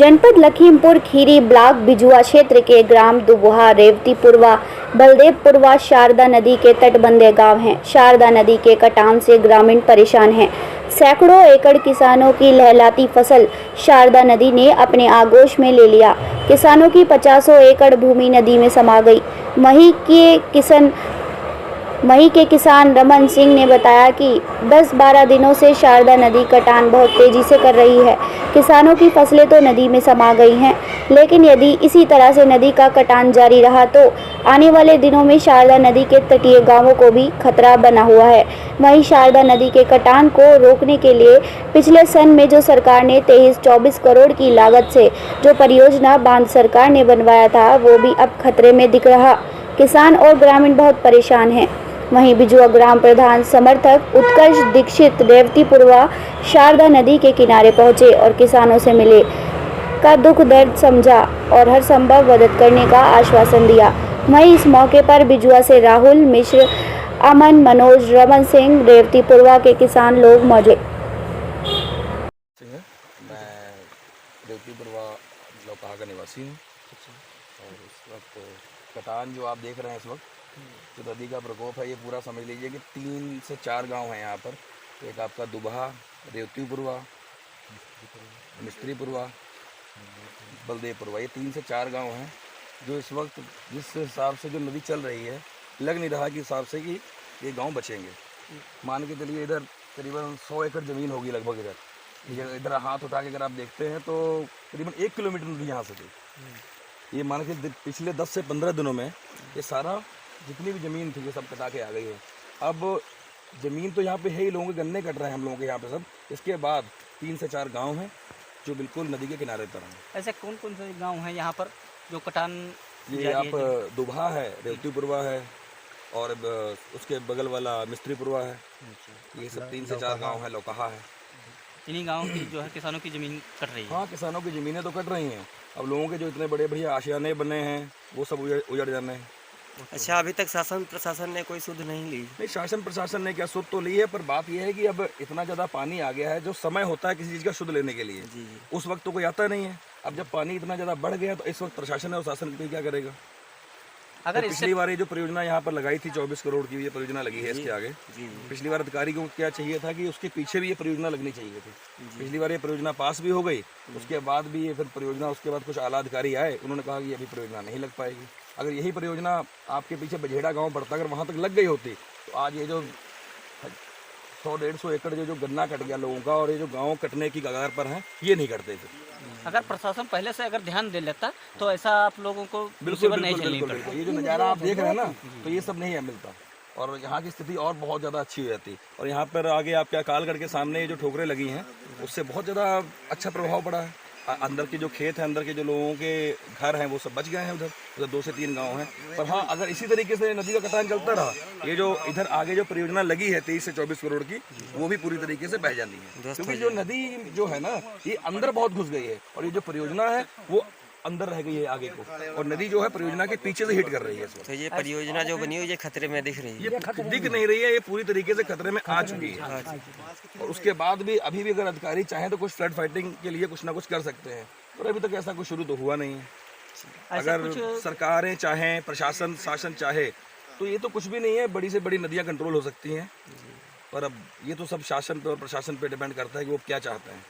जनपद लखीमपुर खीरी ब्लॉक बिजुआ क्षेत्र के ग्राम दुबुहा, रेवतीपुरवा, बलदेवपुरवा शारदा नदी के तटबंधे गांव हैं। शारदा नदी के कटान से ग्रामीण परेशान हैं। सैकड़ों एकड़ किसानों की लहलाती फसल शारदा नदी ने अपने आगोश में ले लिया। किसानों की 50 एकड़ भूमि नदी में समा गई। मही के किसान रमन सिंह ने बताया कि 10-12 दिनों से शारदा नदी कटान बहुत तेजी से कर रही है। किसानों की फसलें तो नदी में समा गई हैं, लेकिन यदि इसी तरह से नदी का कटान जारी रहा तो आने वाले दिनों में शारदा नदी के तटीय गांवों को भी खतरा बना हुआ है। वहीं शारदा नदी के कटान को रोकने के लिए पिछले सन में जो सरकार ने 23-24 करोड़ की लागत से जो परियोजना बांध सरकार ने बनवाया था, वो भी अब खतरे में दिख रहा। किसान और ग्रामीण बहुत परेशान हैं। वहीं बिजुआ ग्राम प्रधान समर्थक उत्कर्ष दीक्षित रेवतीपुरवा शारदा नदी के किनारे पहुंचे और किसानों से मिले, का दुख दर्द समझा और हर संभव मदद करने का आश्वासन दिया। वहीं इस मौके पर बिजुआ से राहुल मिश्र, अमन, मनोज, रमन सिंह, रेवतीपुरवा के किसान लोग मौजूद। मैं रेवतीपुरवा लोकाहा का निवासी हूँ और इस वक्त कटान जो आप देख रहे हैं इस वक्त जो नदी का प्रकोप है, ये पूरा समझ लीजिए कि 3 से 4 गांव हैं यहाँ पर। एक आपका दुबहा, रेवतीपुरवा, मिस्त्रीपुरवा, बलदेवपुरवा, ये 3 से 4 गांव हैं जो इस वक्त जिस हिसाब से जो नदी चल रही है, लग नहीं रहा कि हिसाब से कि ये गांव बचेंगे। मान के चलिए इधर करीबन 100 एकड़ ज़मीन होगी लगभग। इधर हाथ उठा के अगर आप देखते हैं तो करीबन 1 किलोमीटर नदी यहाँ से थी। ये मान के पिछले 10 से 15 दिनों में ये सारा जितनी भी ज़मीन थी ये सब कटा के आ गई है। अब ज़मीन तो यहाँ पे है ही, लोगों के गन्ने कट रहे हैं हम लोगों के यहाँ पे सब। इसके बाद 3 से 4 गांव हैं जो बिल्कुल नदी के किनारे पर हैं। ऐसे कौन कौन से गांव हैं यहाँ पर जो कटान? ये आप दुबहा है, रेवतीपुरवा है और उसके बगल वाला मिस्त्रीपुरवा है। ये सब 3 से 4 गाँव है, लोकाहा है। इन्हीं गाँव की जो है किसानों की ज़मीन कट रही है। हाँ, किसानों की ज़मीनें तो कट रही हैं। अब लोगों के जो इतने बड़े बढ़िया आशियाने बने हैं वो सब उजड़ जाने हैं। अच्छा, अभी तक शासन प्रशासन ने कोई सुध नहीं ली? नहीं, शासन प्रशासन ने क्या सुध तो ली है, पर बात यह है कि अब इतना ज़्यादा पानी आ गया है। जो समय होता है किसी चीज़ का शुद्ध लेने के लिए, उस वक्त तो कोई आता नहीं है। अब जब पानी इतना ज़्यादा बढ़ गया तो इस वक्त प्रशासन और शासन भी क्या करेगा। अगर तो पिछली बार ये जो परियोजना यहाँ पर लगाई थी 24 करोड़ की, ये परियोजना लगी है इसके आगे। पिछली बार अधिकारी को क्या चाहिए था कि उसके पीछे भी ये परियोजना लगनी चाहिए थी। पिछली बार ये परियोजना पास भी हो गई, उसके बाद भी ये फिर परियोजना, उसके बाद कुछ आला अधिकारी आए, उन्होंने कहा कि अभी परियोजना नहीं लग पाएगी। अगर यही परियोजना आपके पीछे बजेड़ा गांव पड़ता, अगर वहां तक लग गई होती तो आज ये जो 100-150 एकड़ जो गन्ना कट गया लोगों का और ये जो गांव कटने की कगार पर हैं, ये नहीं करते थे। अगर प्रशासन पहले से अगर ध्यान दे लेता तो ऐसा आप लोगों को बिल्कुल ये जो नज़ारा आप देख रहे हैं ना, तो ये सब नहीं है मिलता और यहाँ की स्थिति और बहुत ज़्यादा अच्छी हो जाती। और यहाँ पर आगे आपके अकालगढ़ के सामने ये जो ठोकरें लगी हैं, उससे बहुत ज़्यादा अच्छा प्रभाव पड़ा है। अंदर के जो खेत हैं, अंदर के जो लोगों के घर हैं, वो सब बच गए हैं। उधर 2 से 3 गांव हैं। पर हाँ, अगर इसी तरीके से नदी का कटान चलता रहा, ये जो इधर आगे जो परियोजना लगी है 23 से 24 करोड़ की, वो भी पूरी तरीके से बह जानी है। क्योंकि जो नदी जो है ना, ये अंदर बहुत घुस गई है और ये जो परियोजना है वो अंदर रह गई है आगे को, और नदी जो है परियोजना के पीछे से हिट कर रही है। तो ये परियोजना जो बनी हुई है खतरे में दिख रही है? ये दिख नहीं रही है, ये पूरी तरीके से खतरे में आ चुकी है। और उसके बाद भी अभी भी अगर अधिकारी चाहें तो कुछ फ्लड फाइटिंग के लिए कुछ ना कुछ कर सकते हैं, पर अभी तक ऐसा कुछ शुरू तो हुआ नहीं है। अगर सरकारें चाहें, प्रशासन शासन चाहे तो ये तो कुछ भी नहीं है, बड़ी से बड़ी नदियाँ कंट्रोल हो सकती हैं। पर अब ये तो सब शासन पर और प्रशासन पर डिपेंड करता है कि वो क्या चाहते हैं।